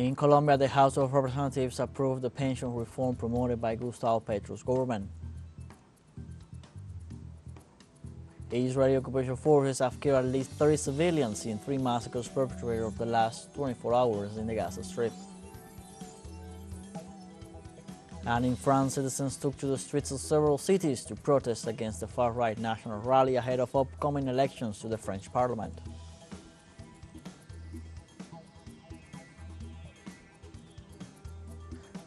In Colombia, the House of Representatives approved the pension reform promoted by Gustavo Petro's government. Israeli occupation forces have killed at least 30 civilians in 3 massacres perpetrated over the last 24 hours in the Gaza Strip. And in France, citizens took to the streets of several cities to protest against the far-right national rally ahead of upcoming elections to the French Parliament.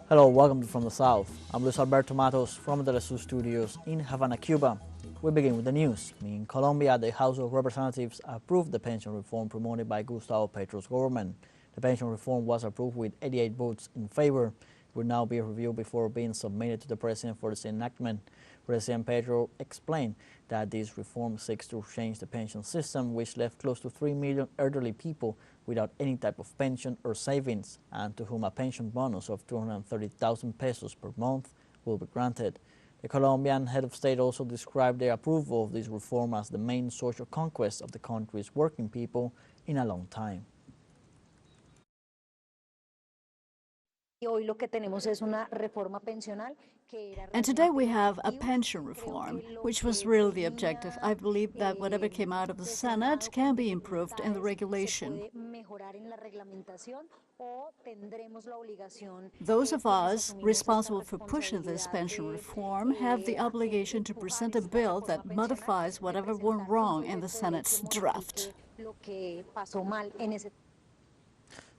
Hello, welcome to From the South. I'm Luis Alberto Matos from the TeleSur studios in Havana, Cuba. We begin with the news. In Colombia, the House of Representatives approved the pension reform promoted by Gustavo Petro's government. The pension reform was approved with 88 votes in favor. It will now be reviewed before being submitted to the President for its enactment. President Petro explained that this reform seeks to change the pension system, which left close to 3 million elderly people without any type of pension or savings, and to whom a pension bonus of 230,000 pesos per month will be granted. The Colombian head of state also described their approval of this reform as the main social conquest of the country's working people in a long time. And today we have a pension reform, which was really the objective. I believe that whatever came out of the Senate can be improved in the regulation. Those of us responsible for pushing this pension reform have the obligation to present a bill that modifies whatever went wrong in the Senate's draft.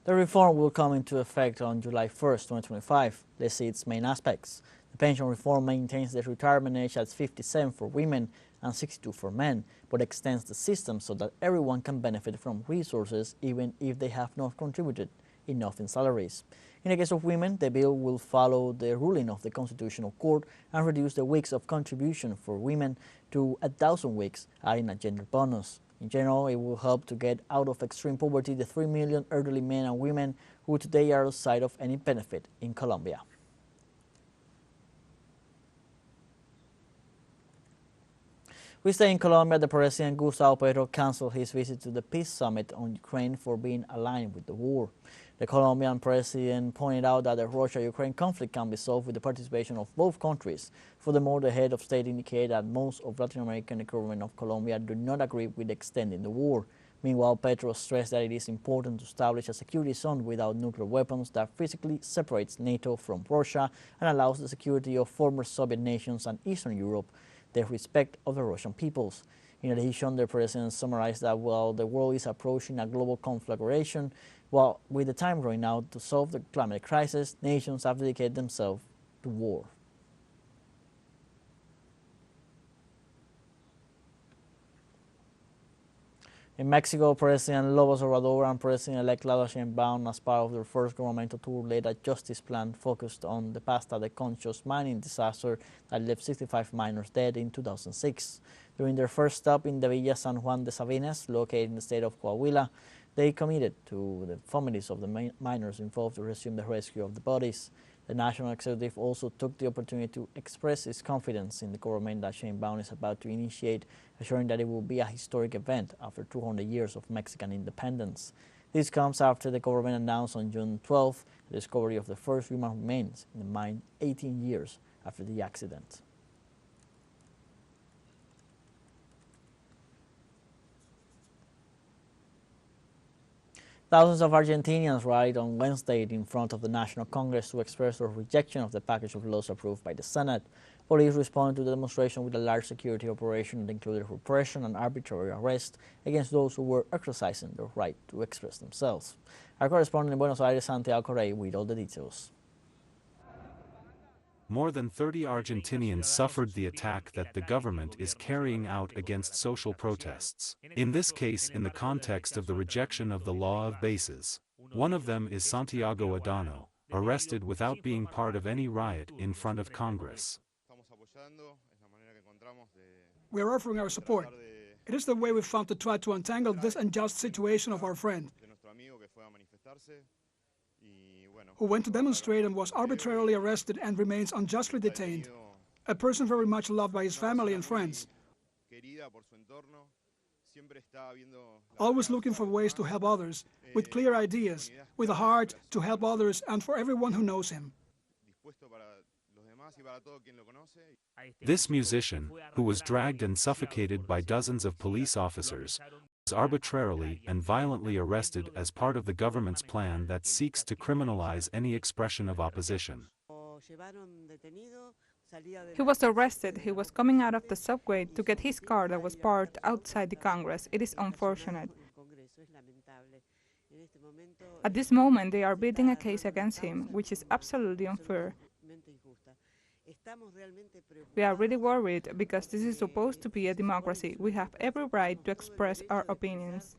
The reform will come into effect on July 1st, 2025. Let's see its main aspects. The pension reform maintains the retirement age at 57 for women and 62 for men, but extends the system so that everyone can benefit from resources even if they have not contributed enough in salaries. In the case of women, the bill will follow the ruling of the Constitutional Court and reduce the weeks of contribution for women to 1,000 weeks, adding a gender bonus. In general, it will help to get out of extreme poverty the 3 million elderly men and women who today are outside of any benefit in Colombia. We stay in Colombia. The President Gustavo Petro canceled his visit to the peace summit on Ukraine for being aligned with the war. The Colombian president pointed out that the Russia-Ukraine conflict can be solved with the participation of both countries. Furthermore, the head of state indicated that most of Latin America and the government of Colombia do not agree with extending the war. Meanwhile, Petro stressed that it is important to establish a security zone without nuclear weapons that physically separates NATO from Russia and allows the security of former Soviet nations and Eastern Europe, the respect of the Russian peoples. In addition, the president summarized that while the world is approaching a global conflagration, while with the time running out to solve the climate crisis, nations have dedicated themselves to war. In Mexico, President López Obrador and President-elect Claudia Sheinbaum, as part of their first governmental tour, led a justice plan focused on the Pasta de Conchos mining disaster that left 65 miners dead in 2006. During their first stop in the Villa San Juan de Sabines, located in the state of Coahuila, they committed to the families of the miners involved to resume the rescue of the bodies. The national executive also took the opportunity to express its confidence in the government that Sheinbaum is about to initiate, assuring that it will be a historic event after 200 years of Mexican independence. This comes after the government announced on June 12 the discovery of the first human remains in the mine 18 years after the accident. Thousands of Argentinians rallied on Wednesday in front of the National Congress to express their rejection of the package of laws approved by the Senate. Police responded to the demonstration with a large security operation that included repression and arbitrary arrest against those who were exercising their right to express themselves. Our correspondent in Buenos Aires, Santiago Correa, with all the details. More than 30 Argentinians suffered the attack that the government is carrying out against social protests, in this case in the context of the rejection of the law of bases. One of them is Santiago Adano, arrested without being part of any riot in front of Congress. We are offering our support. It is the way we found to try to untangle this unjust situation of our friend, who went to demonstrate and was arbitrarily arrested and remains unjustly detained. A person very much loved by his family and friends. always looking for ways to help others, with clear ideas, with a heart to help others and for everyone who knows him. This musician, who was dragged and suffocated by dozens of police officers, was arbitrarily and violently arrested as part of the government's plan that seeks to criminalize any expression of opposition. He was arrested. He was coming out of the subway to get his car that was parked outside the Congress. It is unfortunate. At this moment, they are building a case against him, which is absolutely unfair. We are really worried because this is supposed to be a democracy. We have every right to express our opinions.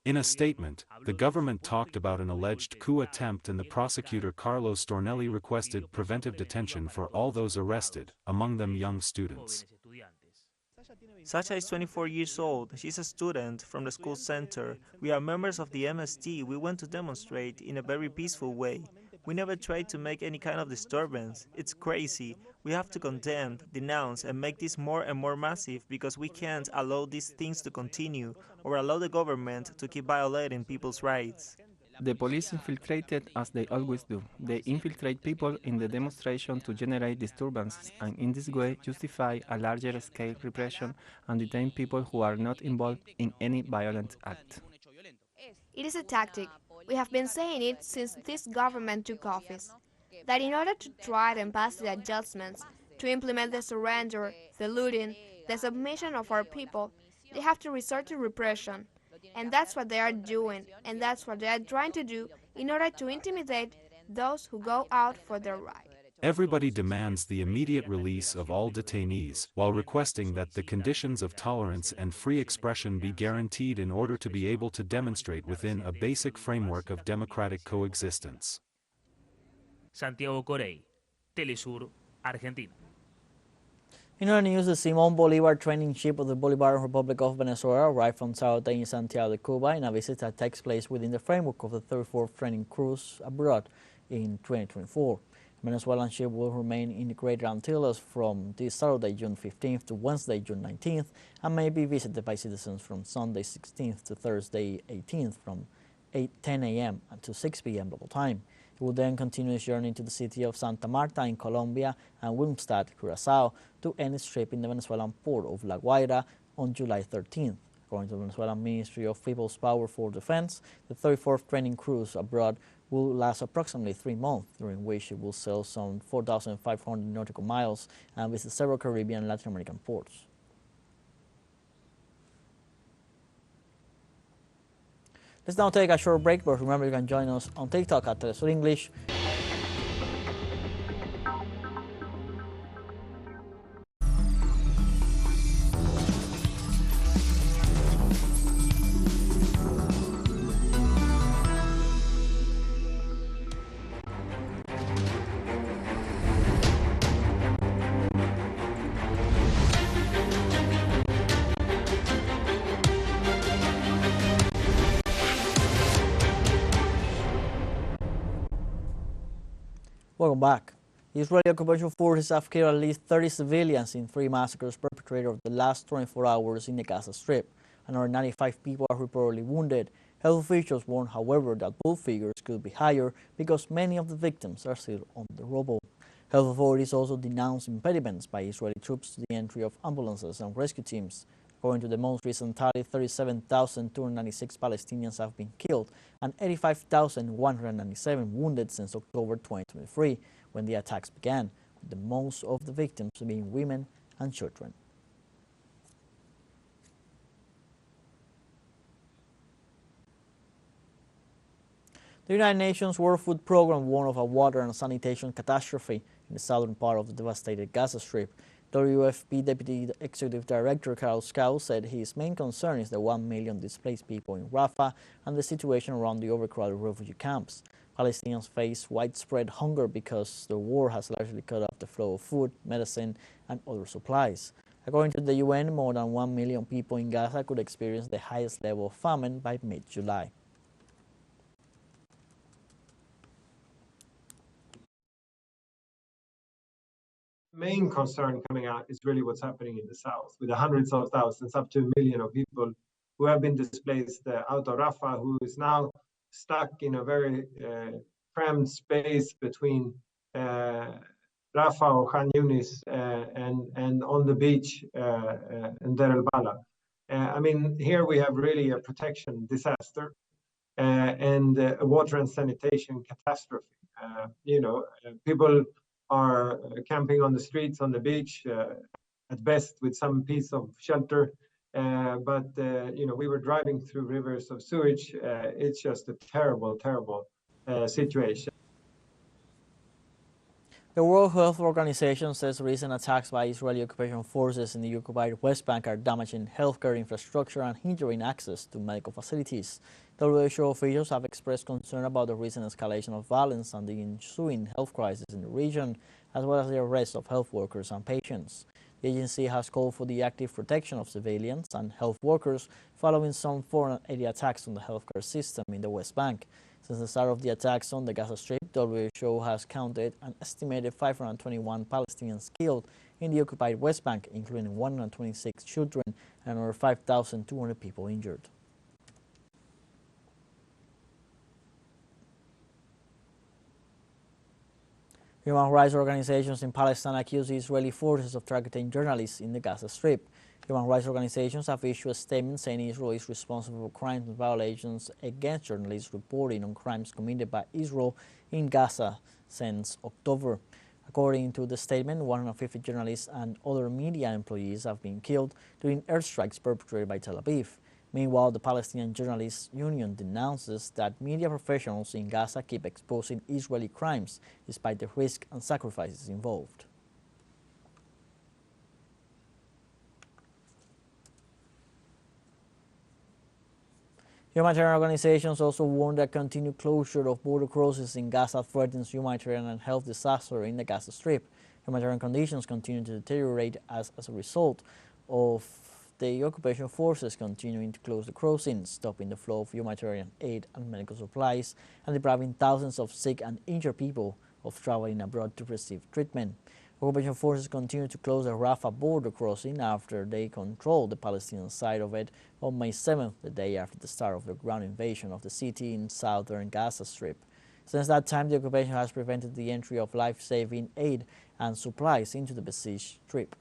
In a statement, the government talked about an alleged coup attempt and the prosecutor Carlos Stornelli requested preventive detention for all those arrested, among them young students. Sasha is 24 years old. She's a student from the school center. We are members of the MST. We went to demonstrate in a very peaceful way. We never tried to make any kind of disturbance. It's crazy. We have to condemn, denounce, and make this more and more massive because we can't allow these things to continue or allow the government to keep violating people's rights. The police infiltrated as they always do. They infiltrate people in the demonstration to generate disturbances and in this way justify a larger scale repression and detain people who are not involved in any violent act. It is a tactic. We have been saying it since this government took office, that in order to try and pass the adjustments, to implement the surrender, the looting, the submission of our people, they have to resort to repression. And that's what they are doing, and that's what they are trying to do in order to intimidate those who go out for their right. Everybody demands the immediate release of all detainees, while requesting that the conditions of tolerance and free expression be guaranteed in order to be able to demonstrate within a basic framework of democratic coexistence. Santiago Corey, TeleSur, Argentina. In other news, the Simón Bolívar training ship of the Bolivarian Republic of Venezuela arrived on Saturday in Santiago de Cuba in a visit that takes place within the framework of the 34th training cruise abroad in 2024. The Venezuelan ship will remain in the Greater Antilles from this Saturday, June 15th to Wednesday, June 19th, and may be visited by citizens from Sunday 16th to Thursday 18th from 10 a.m. to 6 p.m. local time. It will then continue its journey to the city of Santa Marta in Colombia and Willemstad, Curaçao, to end its trip in the Venezuelan port of La Guaira on July 13th. According to the Venezuelan Ministry of People's Power for Defense, the 34th training cruise abroad will last approximately 3 months, during which it will sail some 4,500 nautical miles and visit several Caribbean and Latin American ports. Let's now take a short break, but remember you can join us on TikTok at TeleSur English. Welcome back. Israeli occupation forces have killed at least 30 civilians in 3 massacres perpetrated over the last 24 hours in the Gaza Strip. Another 95 people are reportedly wounded. Health officials warn, however, that both figures could be higher because many of the victims are still on the rubble. Health authorities also denounced impediments by Israeli troops to the entry of ambulances and rescue teams. According to the most recent tally, 37,296 Palestinians have been killed and 85,197 wounded since October 2023, when the attacks began, with the most of the victims being women and children. The United Nations World Food Programme warned of a water and sanitation catastrophe in the southern part of the devastated Gaza Strip. WFP Deputy Executive Director Carl Scow said his main concern is the 1 million displaced people in Rafah and the situation around the overcrowded refugee camps. Palestinians face widespread hunger because the war has largely cut off the flow of food, medicine, and other supplies. According to the UN, more than 1 million people in Gaza could experience the highest level of famine by mid-July. main concern coming out is really what's happening in the south, with the hundreds of thousands, up to 1 million of people who have been displaced out of Rafah, who is now stuck in a very cramped space between Rafah or Khan Yunis and on the beach in Deir el-Bala. I mean, here we have really a protection disaster and a water and sanitation catastrophe. People are camping on the streets, on the beach, at best with some piece of shelter. But we were driving through rivers of sewage. It's just a terrible, terrible situation. The World Health Organization says recent attacks by Israeli occupation forces in the occupied West Bank are damaging healthcare infrastructure and hindering access to medical facilities. WHO officials have expressed concern about the recent escalation of violence and the ensuing health crisis in the region, as well as the arrest of health workers and patients. The agency has called for the active protection of civilians and health workers following some 480 attacks on the healthcare system in the West Bank. Since the start of the attacks on the Gaza Strip, WHO has counted an estimated 521 Palestinians killed in the occupied West Bank, including 126 children and over 5,200 people injured. Human rights organizations in Palestine accuse the Israeli forces of targeting journalists in the Gaza Strip. Human rights organizations have issued a statement saying Israel is responsible for crimes and violations against journalists reporting on crimes committed by Israel in Gaza since October. According to the statement, 150 journalists and other media employees have been killed during airstrikes perpetrated by Tel Aviv. Meanwhile, the Palestinian Journalists Union denounces that media professionals in Gaza keep exposing Israeli crimes despite the risk and sacrifices involved. Humanitarian organizations also warn that continued closure of border crossings in Gaza threatens humanitarian and health disaster in the Gaza Strip. Humanitarian conditions continue to deteriorate as a result of the occupation forces continuing to close the crossings, stopping the flow of humanitarian aid and medical supplies, and depriving thousands of sick and injured people of traveling abroad to receive treatment. Occupation forces continue to close the Rafah border crossing after they controlled the Palestinian side of it on May 7th, the day after the start of the ground invasion of the city in southern Gaza Strip. Since that time, the occupation has prevented the entry of life-saving aid and supplies into the besieged strip.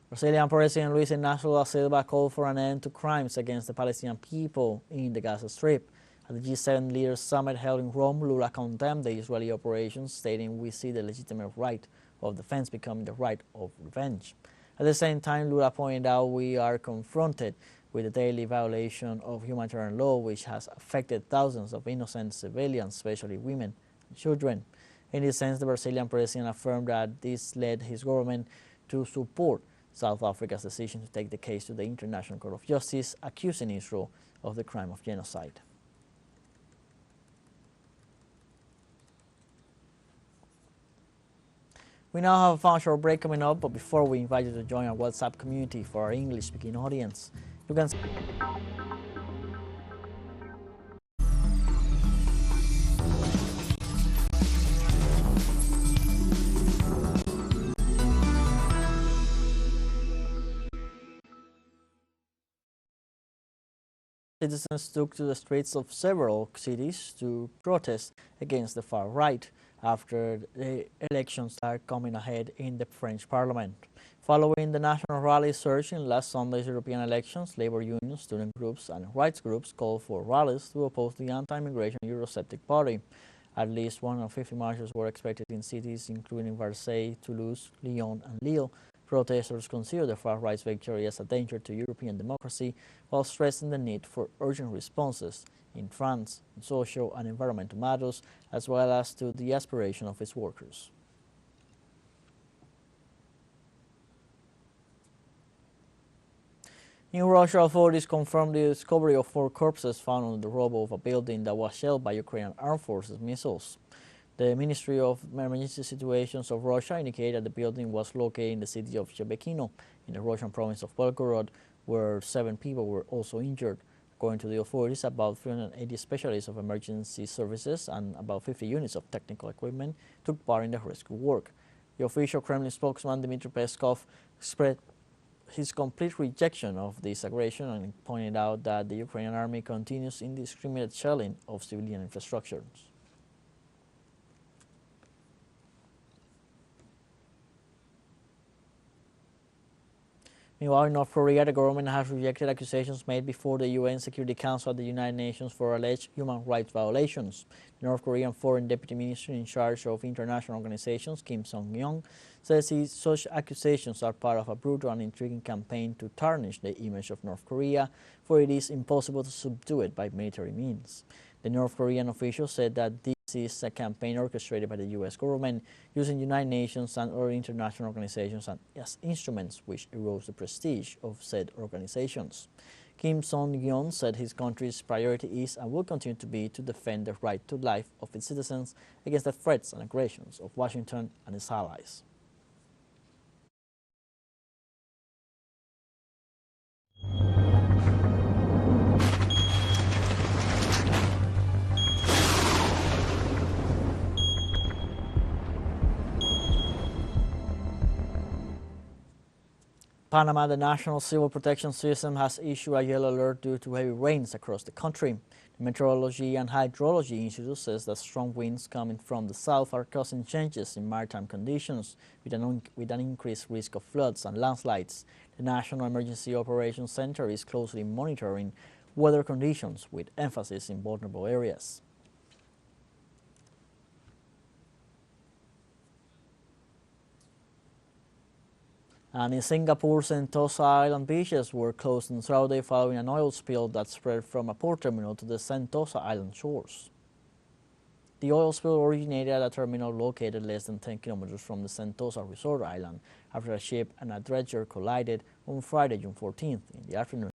Brazilian President Luis Inácio da Silva called for an end to crimes against the Palestinian people in the Gaza Strip. At the G7 Leaders Summit held in Rome, Lula condemned the Israeli operations, stating, "We see the legitimate right of defense becoming the right of revenge." At the same time, Lula pointed out we are confronted with a daily violation of humanitarian law, which has affected thousands of innocent civilians, especially women and children. In this sense, the Brazilian president affirmed that this led his government to support South Africa's decision to take the case to the International Court of Justice, accusing Israel of the crime of genocide. We now have a fun short break coming up, but before we invite you to join our WhatsApp community for our English-speaking audience. You can citizens took to the streets of several cities to protest against the far right after the elections are coming ahead in the French Parliament. Following the national rally surge in last Sunday's European elections, labor unions, student groups and rights groups called for rallies to oppose the anti-immigration Eurosceptic party. At least 150 marches were expected in cities including Marseille, Toulouse, Lyon and Lille. Protesters consider the far-right's victory as a danger to European democracy, while stressing the need for urgent responses in France in social and environmental matters, as well as to the aspiration of its workers. In Russia, authorities confirmed the discovery of 4 corpses found on the rubble of a building that was shelled by Ukrainian Armed Forces missiles. The Ministry of Emergency Situations of Russia indicated the building was located in the city of Shebekino, in the Russian province of Belgorod, where 7 people were also injured. According to the authorities, about 380 specialists of emergency services and about 50 units of technical equipment took part in the rescue work. The official Kremlin spokesman Dmitry Peskov expressed his complete rejection of this aggression and pointed out that the Ukrainian army continues indiscriminate shelling of civilian infrastructures. Meanwhile, in North Korea, the government has rejected accusations made before the UN Security Council at the United Nations for alleged human rights violations. The North Korean Foreign Deputy Minister in charge of international organizations, Kim Song-yeong, says such accusations are part of a brutal and intriguing campaign to tarnish the image of North Korea, for it is impossible to subdue it by military means. The North Korean official said that this is a campaign orchestrated by the U.S. government using United Nations and other international organizations as instruments which erodes the prestige of said organizations. Kim Song-yeon said his country's priority is and will continue to be to defend the right to life of its citizens against the threats and aggressions of Washington and its allies. Panama, the National Civil Protection System, has issued a yellow alert due to heavy rains across the country. The Meteorology and Hydrology Institute says that strong winds coming from the south are causing changes in maritime conditions with an increased risk of floods and landslides. The National Emergency Operations Center is closely monitoring weather conditions with emphasis in vulnerable areas. And in Singapore, Sentosa Island beaches were closed on Saturday following an oil spill that spread from a port terminal to the Sentosa Island shores. The oil spill originated at a terminal located less than 10 kilometers from the Sentosa Resort Island after a ship and a dredger collided on Friday, June 14th in the afternoon.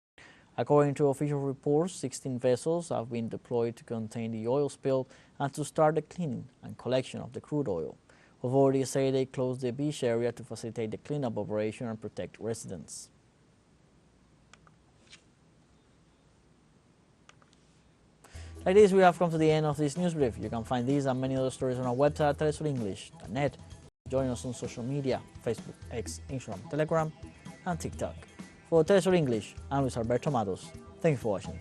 According to official reports, 16 vessels have been deployed to contain the oil spill and to start the cleaning and collection of the crude oil. Authorities say they closed the beach area to facilitate the cleanup operation and protect residents. Like this, we have come to the end of this news brief. You can find these and many other stories on our website at telesurenglish.net. Join us on social media, Facebook, X, Instagram, Telegram, and TikTok. For TeleSur English, I'm Luis Alberto Matos. Thank you for watching.